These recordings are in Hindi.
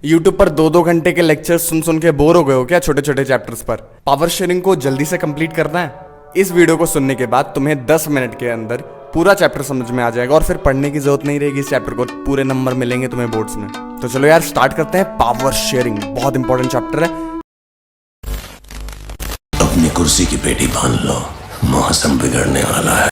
यूट्यूब पर 2-2 घंटे के लेक्चर सुन सुन के बोर हो गए हो क्या छोटे छोटे चैप्टर्स पर? पावर शेयरिंग को जल्दी से कंप्लीट करना है। इस वीडियो को सुनने के बाद तुम्हें 10 मिनट के अंदर पूरा चैप्टर समझ में आ जाएगा और फिर पढ़ने की जरूरत नहीं रहेगी। इस चैप्टर को पूरे नंबर मिलेंगे तुम्हें बोर्ड्स में। तो चलो यार स्टार्ट करते हैं। पावर शेयरिंग बहुत इंपॉर्टेंट चैप्टर है। अपनी कुर्सी की पेटी बांध लो, मौसम बिगड़ने वाला है।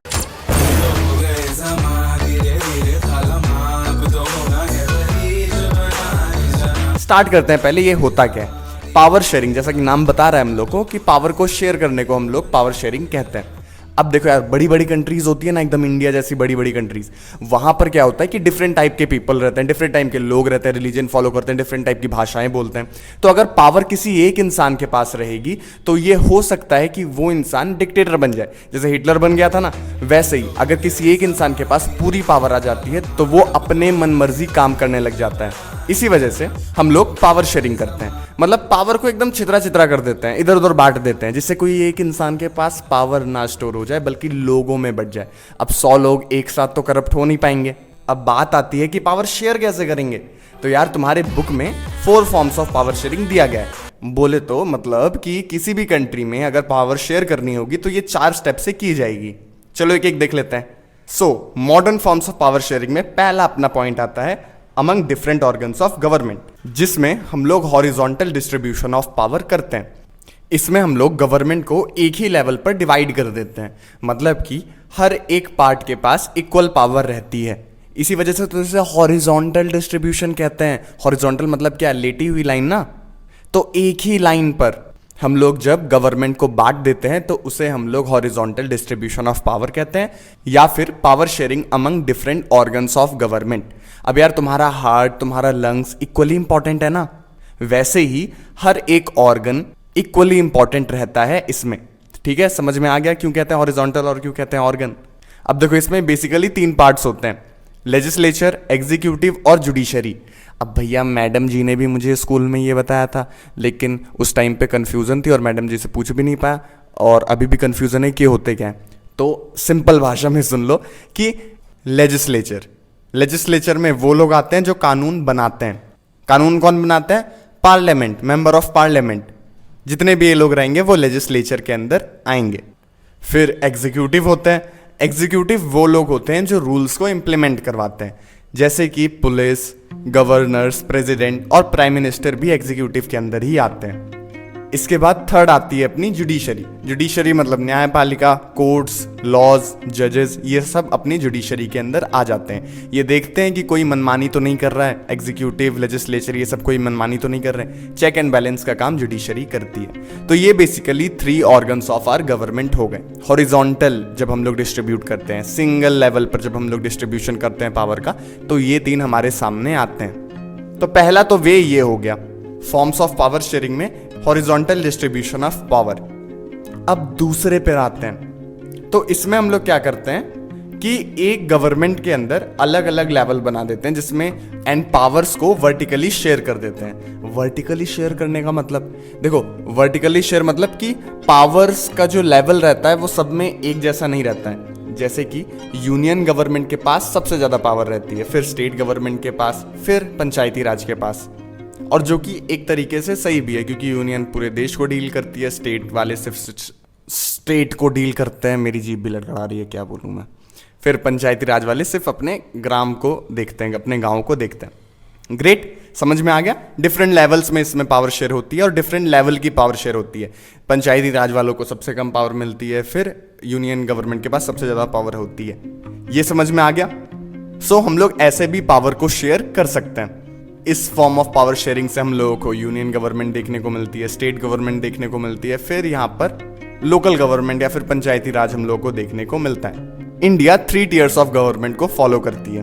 स्टार्ट करते हैं। पहले ये होता क्या है पावर शेयरिंग? जैसा कि नाम बता रहा है हम लोग को कि पावर को शेयर करने को हम लोग पावर शेयरिंग कहते हैं। अब देखो यार, बड़ी बड़ी कंट्रीज होती है ना, एकदम इंडिया जैसी बड़ी बड़ी कंट्रीज, वहां पर क्या होता है कि डिफरेंट टाइप के पीपल रहते हैं, डिफरेंट टाइप के लोग रहते हैं, रिलीजन फॉलो करते हैं, डिफरेंट टाइप की भाषाएं बोलते हैं। तो अगर पावर किसी एक इंसान के पास रहेगी तो ये हो सकता है कि वो इंसान डिक्टेटर बन जाए। जैसे हिटलर बन गया था ना, वैसे ही अगर किसी एक इंसान के पास पूरी पावर आ जाती है तो वो अपने मन मर्जी काम करने लग जाता है। इसी वजह से हम लोग पावर शेयरिंग करते हैं, मतलब पावर को एकदम छितरा छितरा कर देते हैं, इधर उधर बांट देते हैं, जिससे कोई एक इंसान के पास पावर ना स्टोर हो जाए बल्कि लोगों में बढ़ जाए। अब 100 लोग एक साथ तो करप्ट हो नहीं पाएंगे। अब बात आती है कि पावर शेयर कैसे करेंगे। तो यार तुम्हारे बुक में 4 फॉर्म्स ऑफ पावर शेयरिंग दिया गया है। बोले तो मतलब कि किसी भी कंट्री में अगर पावर शेयर करनी होगी तो ये 4 स्टेप से की जाएगी। चलो एक एक देख लेते हैं। So modern forms of power sharing में पहला अपना पॉइंट आता है among different organs of government, जिसमें हम लोग हॉरिजॉन्टल डिस्ट्रीब्यूशन ऑफ पावर करते हैं। इसमें हम लोग गवर्नमेंट को एक ही लेवल पर डिवाइड कर देते हैं, मतलब कि हर एक पार्ट के पास इक्वल पावर रहती है। इसी वजह से तो इसे हॉरिजॉन्टल डिस्ट्रीब्यूशन कहते हैं। हॉरिजॉन्टल मतलब क्या? लेटी हुई लाइन ना। तो एक ही लाइन पर हम लोग जब गवर्नमेंट को बांट देते हैं तो उसे हम लोग हॉरिजॉन्टल डिस्ट्रीब्यूशन ऑफ पावर कहते हैं, या फिर power sharing among different organs of government. अब यार तुम्हारा हार्ट, तुम्हारा लंग्स इक्वली इंपॉर्टेंट है ना, वैसे ही हर एक ऑर्गन इक्वली इंपॉर्टेंट रहता है इसमें। ठीक है, समझ में आ गया क्यों कहते हैं हॉरिजॉन्टल और क्यों कहते हैं ऑर्गन? अब देखो इसमें बेसिकली 3 पार्ट्स होते हैं, लेजिस्लेचर, एग्जीक्यूटिव और जुडिशरी। अब भैया मैडम जी ने भी मुझे स्कूल में ये बताया था, लेकिन उस टाइम पे कन्फ्यूज़न थी और मैडम जी से पूछ भी नहीं पाया, और अभी भी कन्फ्यूज़न है कि होते क्या है। तो सिंपल भाषा में सुन लो कि लेजिस्लेचर में वो लोग आते हैं जो कानून बनाते हैं। कानून कौन बनाता है? Parliament, member of parliament. जितने भी ये लोग रहेंगे वो लेजिस्लेचर के अंदर आएंगे। फिर एग्जीक्यूटिव होते हैं। एग्जीक्यूटिव वो लोग होते हैं जो रूल्स को इम्प्लीमेंट करवाते हैं, जैसे कि पुलिस, गवर्नर्स, प्रेसिडेंट और प्राइम मिनिस्टर भी एग्जीक्यूटिव के अंदर ही आते हैं। इसके बाद थर्ड आती है अपनी जुडिशरी। जुडिशरी मतलब न्यायपालिका, कोर्ट्स, लॉज, जजेस, ये सब अपनी जुडिशरी के अंदर आ जाते हैं। ये देखते हैं कि कोई मनमानी तो नहीं कर रहा है, एग्जीक्यूटिव, लेजिस्लेचर ये सब कोई मनमानी तो नहीं कर रहे हैं। चेक एंड बैलेंस का काम जुडिशरी करती है। तो ये basically 3 organs of our government हो गए। हॉरिजॉन्टल जब हम लोग डिस्ट्रीब्यूट करते हैं, सिंगल लेवल पर जब हम लोग डिस्ट्रीब्यूशन करते हैं पावर का, तो ये 3 हमारे सामने आते हैं। तो पहला तो वे ये हो गया फॉर्म्स ऑफ पावर शेयरिंग में हॉरिजॉन्टल डिस्ट्रीब्यूशन ऑफ पावर। अब दूसरे पर आते हैं। तो इसमें हम लोग क्या करते हैं कि एक गवर्नमेंट के अंदर अलग अलग लेवल बना देते हैं, जिसमें एंड पावर्स को वर्टिकली शेयर कर देते हैं। वर्टिकली शेयर करने का मतलब देखो, वर्टिकली शेयर मतलब कि पावर्स का जो लेवल रहता है वो सब में एक जैसा नहीं रहता है। जैसे कि यूनियन गवर्नमेंट के पास सबसे ज्यादा पावर रहती है, फिर स्टेट गवर्नमेंट के पास, फिर पंचायती राज के पास। और जो कि एक तरीके से सही भी है, क्योंकि यूनियन पूरे देश को डील करती है, स्टेट वाले सिर्फ स्टेट को डील करते हैं। मेरी जीभ भी लड़खड़ा रही है, क्या बोलूँ मैं। फिर पंचायती राज वाले सिर्फ अपने ग्राम को देखते हैं, अपने गाँव को देखते हैं। ग्रेट, समझ में आ गया। डिफरेंट लेवल्स में इसमें पावर शेयर होती है और डिफरेंट लेवल की पावर शेयर होती है। पंचायती राज वालों को सबसे कम पावर मिलती है, फिर यूनियन गवर्नमेंट के पास सबसे ज़्यादा पावर होती है। ये समझ में आ गया। सो हम लोग ऐसे भी पावर को शेयर कर सकते हैं। इस फॉर्म ऑफ पावर शेयरिंग से हम लोगों को यूनियन गवर्नमेंट देखने को मिलती है, स्टेट गवर्नमेंट देखने को मिलती है, फिर यहाँ पर लोकल गवर्नमेंट या फिर पंचायती राज हम लोगों को देखने को मिलता है। इंडिया 3 टियर्स ऑफ गवर्नमेंट को फॉलो करती है,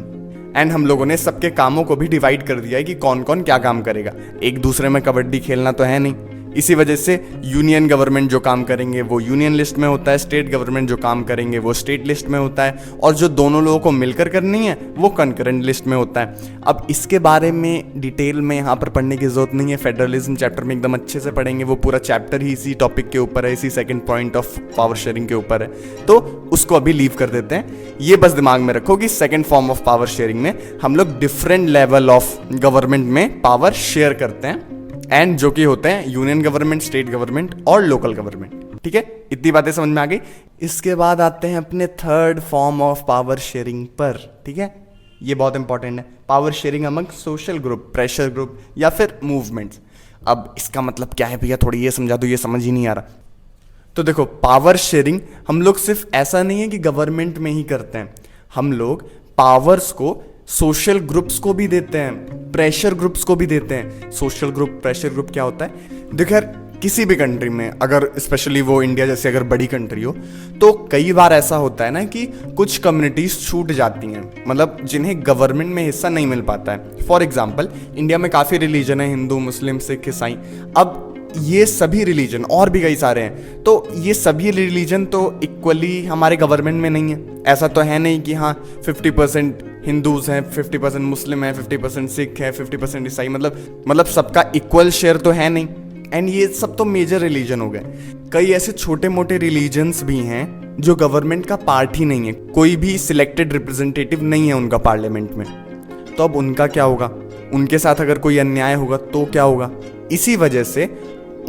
एंड हम लोगों ने सबके कामों को भी डिवाइड कर दिया है कि कौन कौन क्या काम करेगा। एक दूसरे में कबड्डी खेलना तो है नहीं इसी वजह से यूनियन गवर्नमेंट जो काम करेंगे वो यूनियन लिस्ट में होता है, स्टेट गवर्नमेंट जो काम करेंगे वो स्टेट लिस्ट में होता है, और जो दोनों लोगों को मिलकर करनी है वो कंकरेंट लिस्ट में होता है। अब इसके बारे में डिटेल में यहाँ पर पढ़ने की जरूरत नहीं है, फेडरलिज्म चैप्टर में एकदम अच्छे से पढ़ेंगे, वो पूरा चैप्टर ही इसी टॉपिक के ऊपर है, इसी second point of power sharing के ऊपर है, तो उसको अभी लीव कर देते हैं। ये बस दिमाग में रखो कि second form of power sharing में हम लोग डिफरेंट लेवल ऑफ गवर्नमेंट में पावर शेयर करते हैं, एंड जो कि होते हैं यूनियन गवर्नमेंट, स्टेट गवर्नमेंट और लोकल गवर्नमेंट। ठीक है, इतनी बातें समझ में आ गई। इसके बाद आते हैं अपने third form of power sharing पर। ठीक है, ये बहुत इंपॉर्टेंट है, power sharing among social group, pressure group या फिर मूवमेंट्स। अब इसका मतलब क्या है भैया, थोड़ी ये समझा दो, ये समझ ही नहीं आ रहा। तो देखो, पावर शेयरिंग हम लोग सिर्फ ऐसा नहीं है कि गवर्नमेंट में ही करते हैं, हम लोग पावर्स को सोशल ग्रुप्स को भी देते हैं, प्रेशर ग्रुप्स को भी देते हैं। सोशल ग्रुप, प्रेशर ग्रुप क्या होता है? देखो यार, किसी भी कंट्री में अगर स्पेशली वो इंडिया जैसे अगर बड़ी कंट्री हो तो कई बार ऐसा होता है ना कि कुछ कम्युनिटीज छूट जाती हैं, मतलब जिन्हें गवर्नमेंट में हिस्सा नहीं मिल पाता है। फॉर एग्जाम्पल, इंडिया में काफ़ी रिलीजन है, हिंदू, मुस्लिम, सिख, ईसाई। अब ये सभी रिलीजन और भी कई सारे हैं, तो ये सभी रिलीजन तो इक्वली हमारे गवर्नमेंट में नहीं है। ऐसा तो है नहीं कि हाँ 50% हिंदूज हैं, 50% मुस्लिम है, 50% सिख है, 50% ईसाई, मतलब सबका इक्वल शेयर तो है नहीं। एंड ये सब तो मेजर रिलीजन हो गए। कई ऐसे छोटे मोटे रिलीजन्स भी हैं जो गवर्नमेंट का पार्ट ही नहीं है, कोई भी सिलेक्टेड रिप्रेजेंटेटिव नहीं है उनका पार्लियामेंट में। तो अब उनका क्या होगा? उनके साथ अगर कोई अन्याय होगा तो क्या होगा? इसी वजह से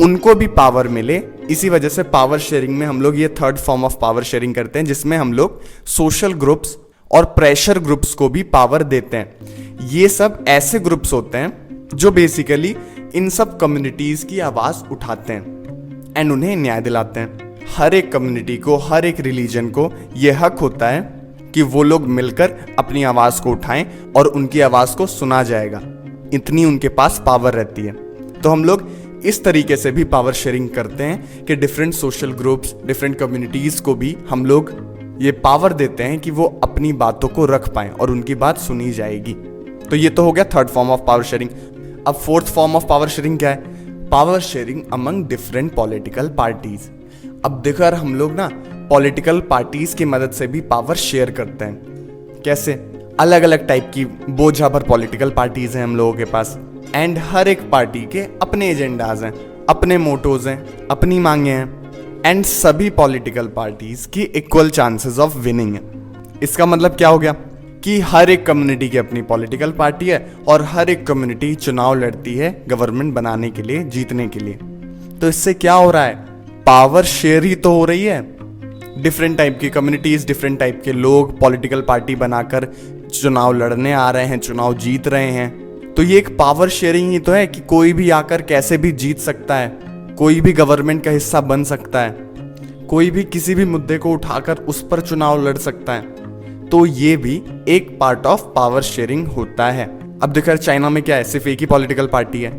उनको भी पावर मिले, इसी वजह से पावर शेयरिंग में हम लोग ये third form of power sharing करते हैं, जिसमें हम लोग सोशल ग्रुप्स और प्रेशर ग्रुप्स को भी पावर देते हैं। ये सब ऐसे ग्रुप्स होते हैं जो बेसिकली इन सब कम्युनिटीज की आवाज उठाते हैं एंड उन्हें न्याय दिलाते हैं। हर एक कम्युनिटी को, हर एक रिलीजन को ये हक होता है कि वो लोग मिलकर अपनी आवाज को उठाएं और उनकी आवाज को सुना जाएगा, इतनी उनके पास पावर रहती है। तो हम लोग इस तरीके से भी पावर शेयरिंग करते हैं कि different social groups, different communities को भी हम लोग ये पावर देते हैं कि वो अपनी बातों को रख पाएं और उनकी बात सुनी जाएगी। तो ये तो हो गया third form of power sharing. अब fourth form of power sharing क्या है? Power sharing among different political parties. अब देखो यार, हम लोग ना पॉलिटिकल पार्टीज की मदद से भी पावर शेयर करते हैं। कैसे? अलग अलग टाइप की बोझा भर पॉलिटिकल पार्टीज हैं हम लोगों के पास, एंड हर एक पार्टी के अपने एजेंडाज हैं, अपने मोटोज हैं, अपनी मांगे हैं, एंड सभी पॉलिटिकल पार्टीज की इक्वल चांसेस ऑफ विनिंग है। इसका मतलब क्या हो गया कि हर एक कम्युनिटी की अपनी पॉलिटिकल पार्टी है और हर एक कम्युनिटी चुनाव लड़ती है गवर्नमेंट बनाने के लिए, जीतने के लिए। तो इससे क्या हो रहा है? पावर शेयर ही तो हो रही है। डिफरेंट टाइप की कम्युनिटीज, डिफरेंट टाइप के लोग पॉलिटिकल पार्टी बनाकर चुनाव लड़ने आ रहे हैं, चुनाव जीत रहे हैं। तो ये एक पावर शेयरिंग ही तो है कि कोई भी आकर कैसे भी जीत सकता है, कोई भी गवर्नमेंट का हिस्सा बन सकता है, कोई भी किसी भी मुद्दे को उठाकर उस पर चुनाव लड़ सकता है। तो ये भी एक पार्ट ऑफ पावर शेयरिंग होता है। अब देखो चाइना में क्या है, सिर्फ एक ही पॉलिटिकल पार्टी है,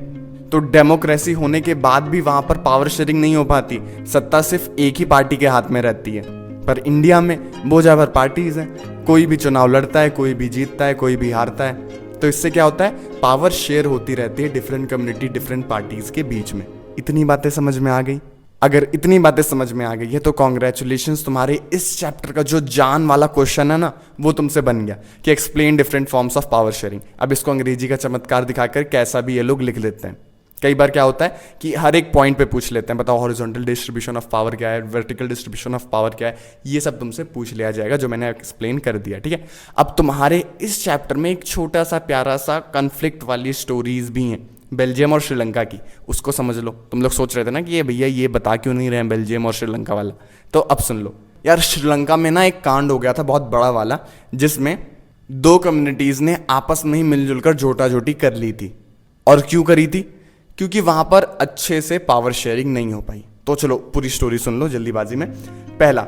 तो डेमोक्रेसी होने के बाद भी वहां पर पावर शेयरिंग नहीं हो पाती, सत्ता सिर्फ एक ही पार्टी के हाथ में रहती है। पर इंडिया में बोझा भर पार्टीज हैं, कोई भी चुनाव लड़ता है, कोई भी जीतता है, कोई भी हारता है। तो इससे क्या होता है? पावर शेयर होती रहती है डिफरेंट कम्युनिटी, डिफरेंट पार्टीज के बीच में। इतनी बातें समझ में आ गई? अगर इतनी बातें समझ में आ गई है तो कॉन्ग्रेचुलेशंस, तुम्हारे इस चैप्टर का जो जान वाला क्वेश्चन है ना वो तुमसे बन गया कि explain different forms of power sharing. अब इसको अंग्रेजी का चमत्कार दिखाकर कैसा भी ये लोग लिख लेते हैं। कई बार क्या होता है कि हर एक पॉइंट पे पूछ लेते हैं, बताओ हॉरिजॉन्टल डिस्ट्रीब्यूशन ऑफ पावर क्या है, वर्टिकल डिस्ट्रीब्यूशन ऑफ पावर क्या है, ये सब तुमसे पूछ लिया जाएगा जो मैंने एक्सप्लेन कर दिया। ठीक है, अब तुम्हारे इस चैप्टर में एक छोटा सा प्यारा सा कन्फ्लिक्ट वाली स्टोरीज भी हैं, बेल्जियम और श्रीलंका की, उसको समझ लो। तुम लोग सोच रहे थे ना कि ये भैया ये बता क्यों नहीं रहे हैं बेल्जियम और श्रीलंका वाला, तो अब सुन लो यार। श्रीलंका में ना एक कांड हो गया था बहुत बड़ा वाला, जिसमें दो कम्युनिटीज ने आपस में ही मिलजुल कर जोटा जोटी कर ली थी। और क्यों करी थी? क्योंकि वहां पर अच्छे से पावर शेयरिंग नहीं हो पाई। तो चलो पूरी स्टोरी सुन लो जल्दीबाजी में। पहला,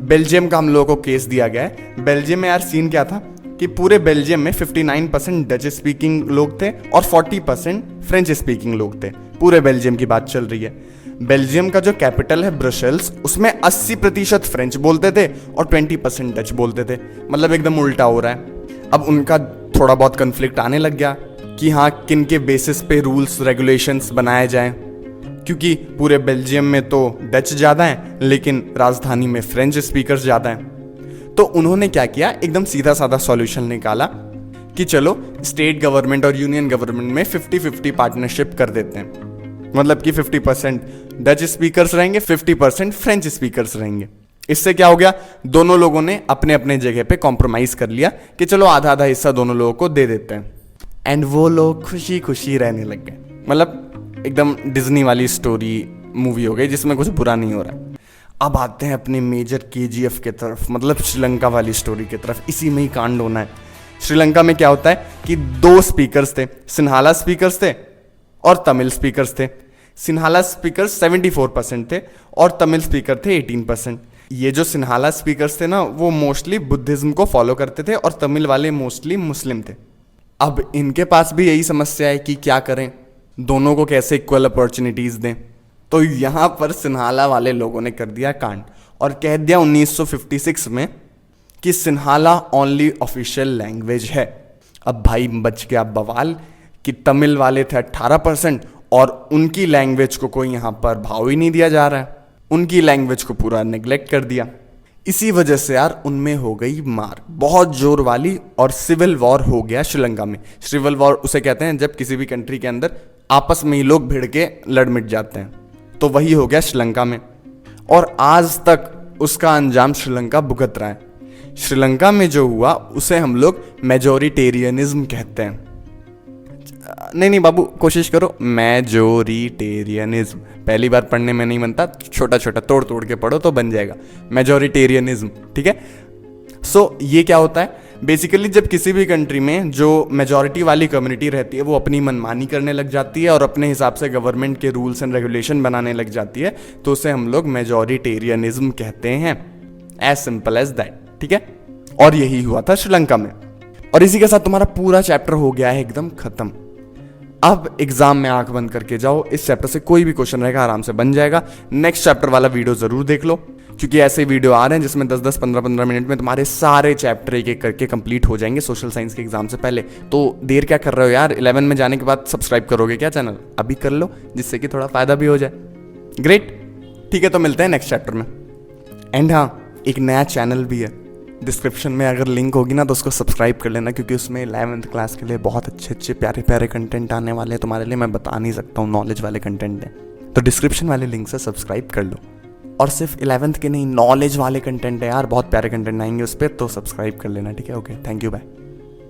बेल्जियम का हम लोगों को केस दिया गया है। बेल्जियम में यार सीन क्या था कि पूरे बेल्जियम में 59% डच स्पीकिंग लोग थे और 40% फ्रेंच स्पीकिंग लोग थे। पूरे बेल्जियम की बात चल रही है। बेल्जियम का जो कैपिटल है ब्रसेल्स, उसमें 80% फ्रेंच बोलते थे और 20% डच बोलते थे, मतलब एकदम उल्टा हो रहा है। अब उनका थोड़ा बहुत कन्फ्लिक्ट आने लग गया कि हाँ किन के बेसिस पे रूल्स रेगुलेशंस बनाए जाएं, क्योंकि पूरे बेल्जियम में तो डच ज़्यादा हैं लेकिन राजधानी में फ्रेंच स्पीकर्स ज़्यादा हैं। तो उन्होंने क्या किया, एकदम सीधा साधा सॉल्यूशन निकाला कि चलो स्टेट गवर्नमेंट और यूनियन गवर्नमेंट में 50-50 पार्टनरशिप कर देते हैं। मतलब कि 50% डच स्पीकर्स रहेंगे, 50% फ्रेंच स्पीकर्स रहेंगे। इससे क्या हो गया, दोनों लोगों ने अपने अपने जगह पे कॉम्प्रोमाइज कर लिया कि चलो आधा आधा हिस्सा दोनों लोगों को दे देते हैं। एंड वो लोग खुशी खुशी रहने लग गए। मतलब एकदम डिज्नी वाली स्टोरी मूवी हो गई जिसमें कुछ बुरा नहीं हो रहा है। अब आते हैं अपने मेजर KGF के तरफ, मतलब श्रीलंका वाली स्टोरी की तरफ। इसी में ही कांड होना है। श्रीलंका में क्या होता है कि 2 स्पीकर्स थे, सिन्हाला स्पीकर्स थे और तमिल स्पीकर्स थे। सिन्हाला स्पीकर्स 74% थे और तमिल स्पीकर थे 18%। ये जो सिन्हाला स्पीकर्स थे ना, वो मोस्टली बुद्धिज्म को फॉलो करते थे और तमिल वाले मोस्टली मुस्लिम थे। अब इनके पास भी यही समस्या है कि क्या करें, दोनों को कैसे इक्वल अपॉर्चुनिटीज दें। तो यहाँ पर सिन्हाला वाले लोगों ने कर दिया कांड और कह दिया 1956 में कि सिन्हाला ओनली ऑफिशियल लैंग्वेज है। अब भाई बच गया बवाल कि तमिल वाले थे 18% और उनकी लैंग्वेज को कोई यहाँ पर भाव ही नहीं दिया जा रहा है, उनकी लैंग्वेज को पूरा नेग्लेक्ट कर दिया। इसी वजह से यार उनमें हो गई मार बहुत जोर वाली और सिविल वॉर हो गया श्रीलंका में। सिविल वॉर उसे कहते हैं जब किसी भी कंट्री के अंदर आपस में ही लोग भिड़ के लड़ मिट जाते हैं, तो वही हो गया श्रीलंका में। और आज तक उसका अंजाम श्रीलंका भुगत रहा है। श्रीलंका में जो हुआ उसे हम लोग मेजोरिटेरियनिज्म कहते हैं। नहीं बाबू, कोशिश करो, मेजोरिटेरियनिज्म। पहली बार पढ़ने में नहीं बनता, छोटा छोटा तोड़ तोड़ के पढ़ो तो बन जाएगा। मेजोरिटेरियनिज्म, ठीक है। सो ये क्या होता है बेसिकली, जब किसी भी कंट्री में जो मेजॉरिटी वाली कम्युनिटी रहती है वो अपनी मनमानी करने लग जाती है और अपने हिसाब से गवर्नमेंट के रूल्स एंड रेगुलेशन बनाने लग जाती है, तो उसे हम लोग मेजोरिटेरियनिज्म कहते हैं। एज सिंपल एज दैट, ठीक है। और यही हुआ था श्रीलंका में। और इसी के साथ तुम्हारा पूरा चैप्टर हो गया है एकदम खत्म। अब एग्जाम में आंख बंद करके जाओ, इस चैप्टर से कोई भी क्वेश्चन रहेगा आराम से बन जाएगा। नेक्स्ट चैप्टर वाला वीडियो जरूर देख लो, क्योंकि ऐसे वीडियो आ रहे हैं जिसमें 10-10, 15-15 मिनट में तुम्हारे सारे चैप्टर एक एक करके कंप्लीट हो जाएंगे सोशल साइंस के एग्जाम से पहले। तो देर क्या कर रहे हो यार, 11 में जाने के बाद सब्सक्राइब करोगे क्या चैनल? अभी कर लो, जिससे कि थोड़ा फायदा भी हो जाए। ग्रेट, ठीक है, तो मिलते हैं नेक्स्ट चैप्टर में। एंड हाँ, एक नया चैनल भी है, डिस्क्रिप्शन में अगर लिंक होगी ना तो उसको सब्सक्राइब कर लेना, क्योंकि उसमें 11th क्लास के लिए बहुत अच्छे अच्छे प्यारे प्यारे कंटेंट आने वाले हैं तुम्हारे लिए। मैं बता नहीं सकता हूँ, नॉलेज वाले कंटेंट हैं, तो डिस्क्रिप्शन वाले लिंक से सब्सक्राइब कर लो। और सिर्फ 11th के नहीं, नॉलेज वाले कंटेंट है यार, बहुत प्यारे कंटेंट आएंगे उस पर, तो सब्सक्राइब कर लेना, ठीक है। Okay, thank you, bye.